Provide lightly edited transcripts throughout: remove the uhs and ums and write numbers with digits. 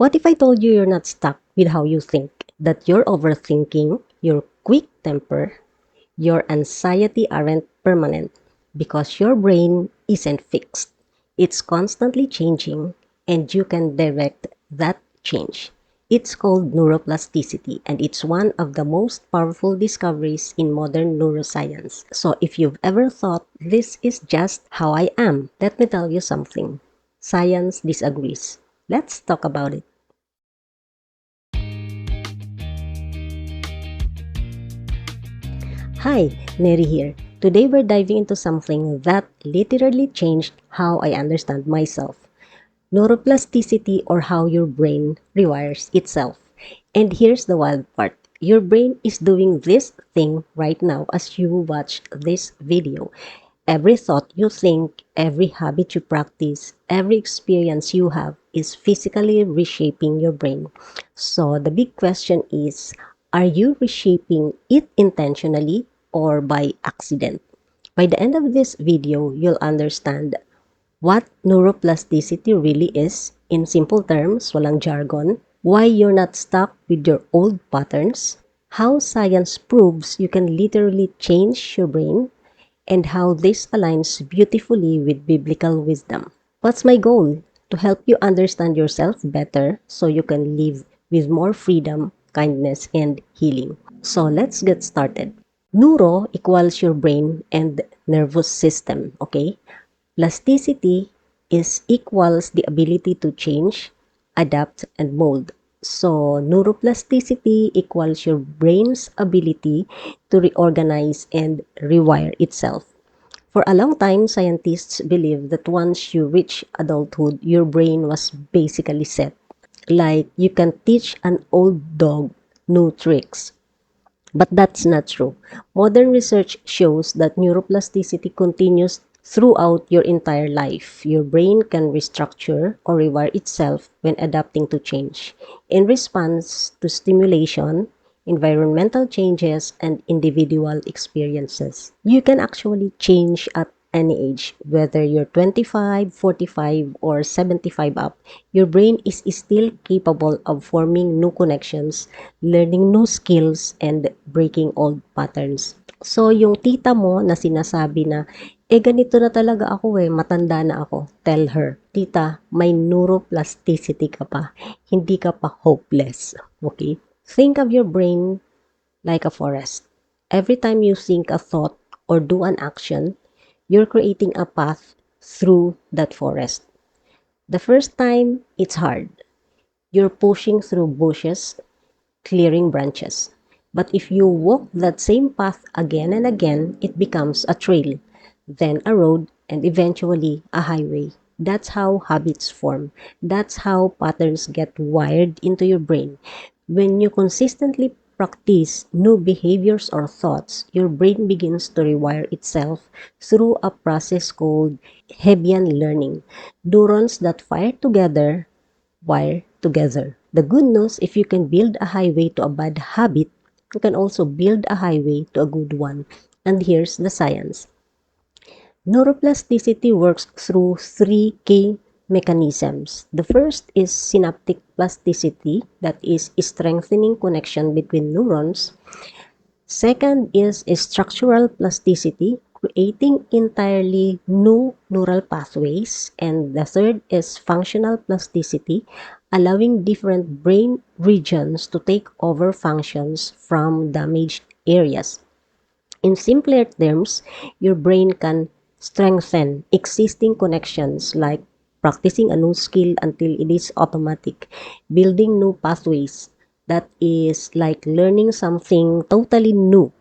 What if I told you you're not stuck with how you think, that your overthinking, your quick temper, your anxiety aren't permanent because your brain isn't fixed. It's constantly changing and you can direct that change. It's called neuroplasticity and it's one of the most powerful discoveries in modern neuroscience. So if you've ever thought this is just how I am, let me tell you something. Science disagrees. Let's talk about it. Hi, Neri here. Today we're diving into something that literally changed how I understand myself. Neuroplasticity, or how your brain rewires itself. And here's the wild part. Your brain is doing this thing right now as you watch this video. Every thought you think, every habit you practice, every experience you have is physically reshaping your brain. So the big question is, are you reshaping it intentionally or by accident? By the end of this video, you'll understand what neuroplasticity really is in simple terms, walang jargon, why you're not stuck with your old patterns, how science proves you can literally change your brain, and how this aligns beautifully with biblical wisdom. What's my goal? To help you understand yourself better so you can live with more freedom, kindness, and healing. So let's get started. Neuro equals your brain and nervous system, okay? Plasticity is equals the ability to change, adapt, and mold. So, neuroplasticity equals your brain's ability to reorganize and rewire itself. For a long time, scientists believed that once you reach adulthood, your brain was basically set. Like you can teach an old dog new tricks. But that's not true. Modern research shows that neuroplasticity continues throughout your entire life. Your brain can restructure or rewire itself when adapting to change in response to stimulation, environmental changes, and individual experiences. You can actually change at any age, whether you're 25, 45, or 75 up, your brain is still capable of forming new connections, learning new skills, and breaking old patterns. So, yung tita mo na sinasabi na, ganito na talaga ako matanda na ako. Tell her, tita, may neuroplasticity ka pa. Hindi ka pa hopeless. Okay? Think of your brain like a forest. Every time you think a thought or do an action, you're creating a path through that forest. The first time, it's hard. You're pushing through bushes, clearing branches. But if you walk that same path again and again, it becomes a trail, then a road, and eventually a highway. That's how habits form. That's how patterns get wired into your brain. When you consistently practice new behaviors or thoughts, your brain begins to rewire itself through a process called Hebbian learning. Neurons that fire together wire together. The good news, if you can build a highway to a bad habit, you can also build a highway to a good one. And here's the science. Neuroplasticity works through three key mechanisms. The first is synaptic plasticity, that is strengthening connection between neurons. Second is structural plasticity, creating entirely new neural pathways. And the third is functional plasticity, allowing different brain regions to take over functions from damaged areas. In simpler terms, your brain can strengthen existing connections like practicing a new skill until it is automatic, building new pathways, that is like learning something totally new,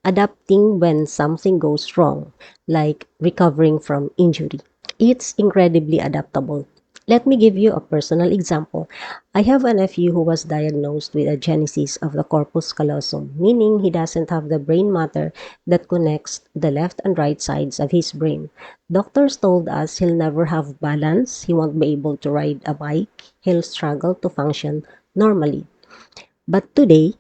adapting when something goes wrong, like recovering from injury. It's incredibly adaptable. Let me give you a personal example. I have a nephew who was diagnosed with a genesis of the corpus callosum, meaning he doesn't have the brain matter that connects the left and right sides of his brain. Doctors told us he'll never have balance, he won't be able to ride a bike, he'll struggle to function normally. But today,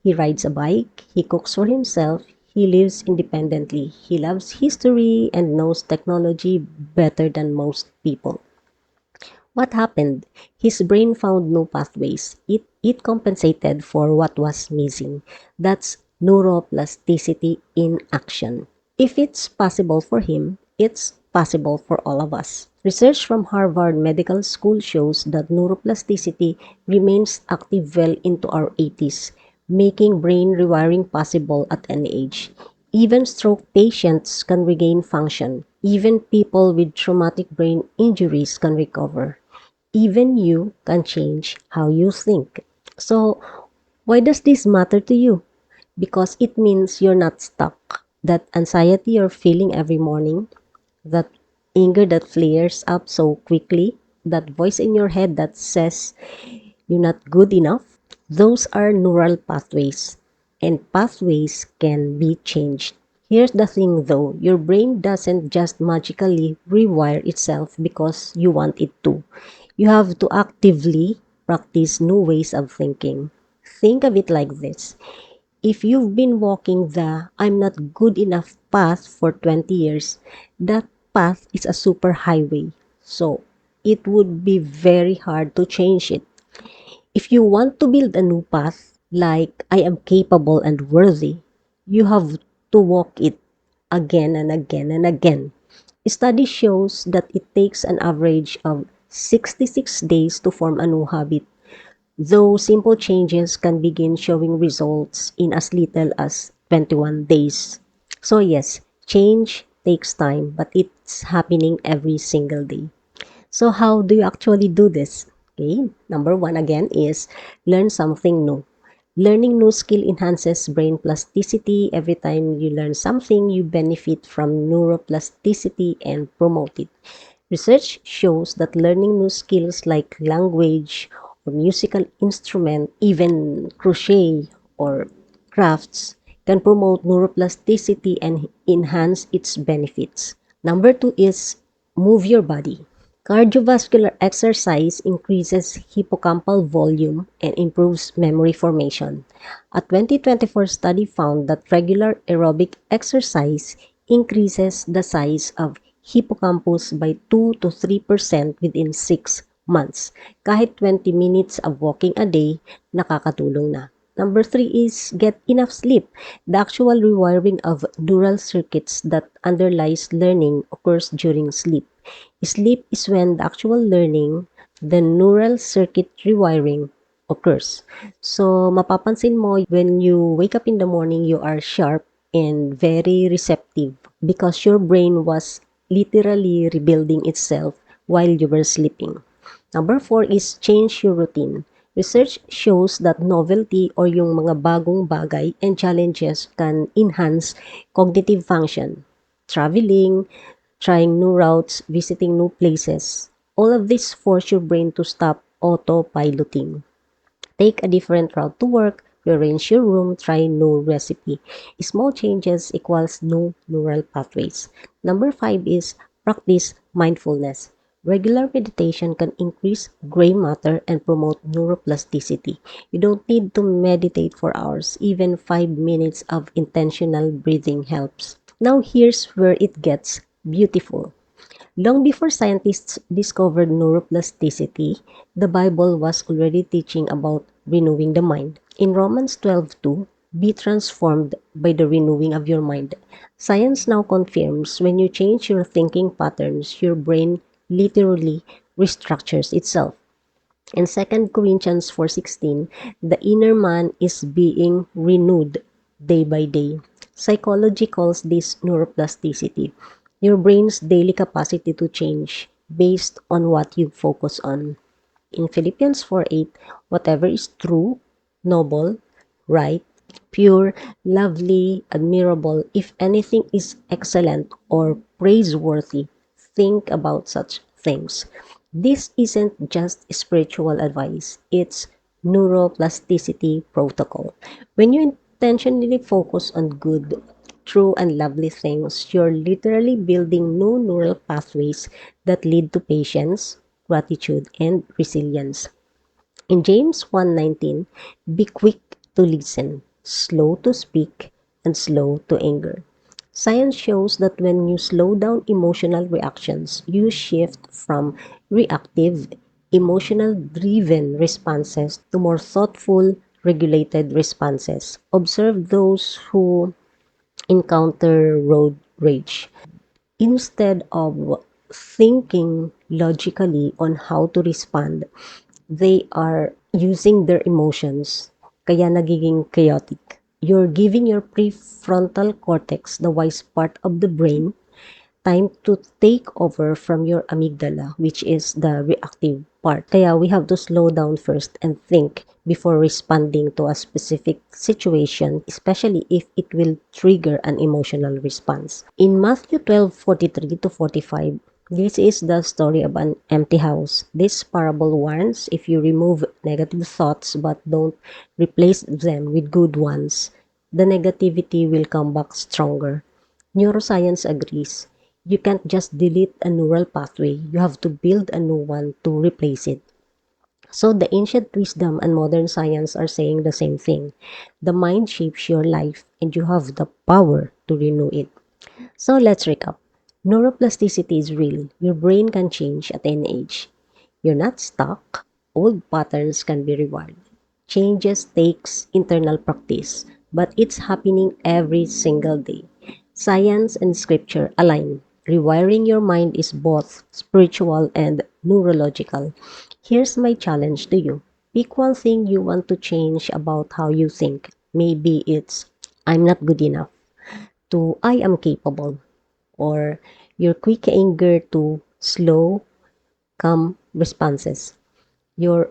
he rides a bike, he cooks for himself, he lives independently, he loves history and knows technology better than most people. What happened? His brain found new pathways. It compensated for what was missing. That's neuroplasticity in action. If it's possible for him, it's possible for all of us. Research from Harvard Medical School shows that neuroplasticity remains active well into our 80s, making brain rewiring possible at any age. Even stroke patients can regain function. Even people with traumatic brain injuries can recover. Even you can change how you think. So, why does this matter to you? Because it means you're not stuck. That anxiety you're feeling every morning, that anger that flares up so quickly, that voice in your head that says you're not good enough, those are neural pathways. And pathways can be changed. Here's the thing though, your brain doesn't just magically rewire itself because you want it to. You have to actively practice new ways of thinking. Think of it like this. If you've been walking the I'm not good enough path for 20 years, that path is a super highway. So it would be very hard to change it. If you want to build a new path, like I am capable and worthy, you have to walk it again and again and again. Study shows that it takes an average of 66 days to form a new habit, though simple changes can begin showing results in as little as 21 days. So yes, change takes time, but it's happening every single day. So how do you actually do this? Okay, number one again is learn something new. Learning new skill enhances brain plasticity. Every time you learn something, you benefit from neuroplasticity and promote it. Research shows that learning new skills like language or musical instrument, even crochet or crafts, can promote neuroplasticity and enhance its benefits. Number two is move your body. Cardiovascular exercise increases hippocampal volume and improves memory formation. A 2024 study found that regular aerobic exercise increases the size of hippocampus by 2 to 3% within 6 months. Kahit 20 minutes of walking a day, nakakatulong na. Number three is get enough sleep. The actual rewiring of neural circuits that underlies learning occurs during sleep. Sleep is when the actual learning, the neural circuit rewiring occurs. So, mapapansin mo when you wake up in the morning, you are sharp and very receptive because your brain was literally rebuilding itself while you were sleeping. Number four is change your routine. Research shows that novelty or yung mga bagong bagay and challenges can enhance cognitive function. Traveling, trying new routes, visiting new places. All of this force your brain to stop autopiloting. Take a different route to work, rearrange your room, try new recipe. Small changes equals new neural pathways. Number five is practice mindfulness. Regular meditation can increase gray matter and promote neuroplasticity. You don't need to meditate for hours. Even 5 minutes of intentional breathing helps. Now here's where it gets beautiful. Long before scientists discovered neuroplasticity, the Bible was already teaching about renewing the mind. In Romans 12:2, be transformed by the renewing of your mind. Science now confirms when you change your thinking patterns, your brain literally restructures itself. In 2 Corinthians 4:16, the inner man is being renewed day by day. Psychology calls this neuroplasticity, your brain's daily capacity to change based on what you focus on. In Philippians 4:8, whatever is true, noble, right, pure, lovely, admirable, if anything is excellent or praiseworthy, think about such things. This isn't just spiritual advice, it's neuroplasticity protocol. When you intentionally focus on good, true, and lovely things, you're literally building new neural pathways that lead to patience, gratitude, and resilience. In James 1:19, be quick to listen, slow to speak, and slow to anger. Science shows that when you slow down emotional reactions, you shift from reactive, emotional driven responses to more thoughtful, regulated responses. Observe those who encounter road rage. Instead of thinking logically on how to respond, they are using their emotions, kaya nagiging chaotic. You're giving your prefrontal cortex, the wise part of the brain, time to take over from your amygdala, which is the reactive part. Kaya we have to slow down first and think before responding to a specific situation, especially if it will trigger an emotional response. In Matthew 12:43 to 45, this is the story of an empty house. This parable warns, if you remove negative thoughts but don't replace them with good ones, the negativity will come back stronger. Neuroscience agrees. You can't just delete a neural pathway. You have to build a new one to replace it. So the ancient wisdom and modern science are saying the same thing. The mind shapes your life and you have the power to renew it. So let's recap. Neuroplasticity is real. Your brain can change at any age. You're not stuck. Old patterns can be rewired. Changes takes internal practice, but it's happening every single day. Science and scripture align. Rewiring your mind is both spiritual and neurological. Here's my challenge to you. Pick one thing you want to change about how you think. Maybe it's I'm not good enough to I am capable, or your quick anger to slow, calm responses. Your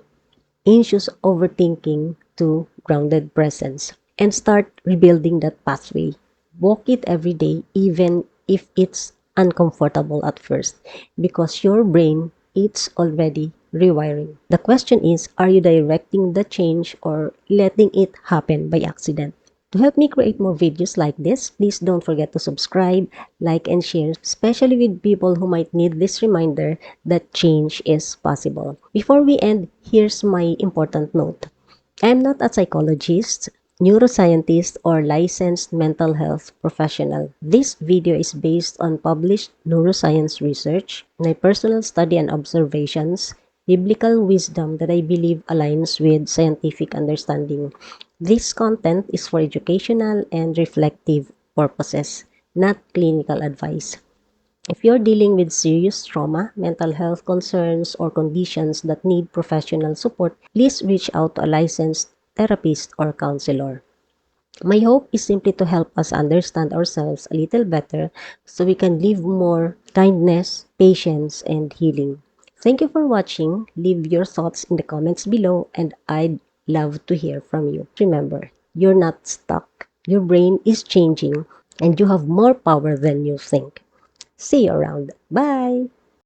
anxious overthinking to grounded presence, and start rebuilding that pathway. Walk it every day, even if it's uncomfortable at first, because your brain it's already rewiring. The question is, are you directing the change or letting it happen by accident? To help me create more videos like this, please don't forget to subscribe, like, and share, especially with people who might need this reminder that change is possible. Before we end, here's my important note. I'm not a psychologist, neuroscientist, or licensed mental health professional. This video is based on published neuroscience research, my personal study and observations, biblical wisdom that I believe aligns with scientific understanding. This content is for educational and reflective purposes, not clinical advice. If you're dealing with serious trauma, mental health concerns, or conditions that need professional support, please reach out to a licensed therapist or counselor. My hope is simply to help us understand ourselves a little better so we can live more kindness, patience, and healing. Thank you for watching. Leave your thoughts in the comments below and I'd love to hear from you. Remember, you're not stuck. Your brain is changing and you have more power than you think. See you around. Bye!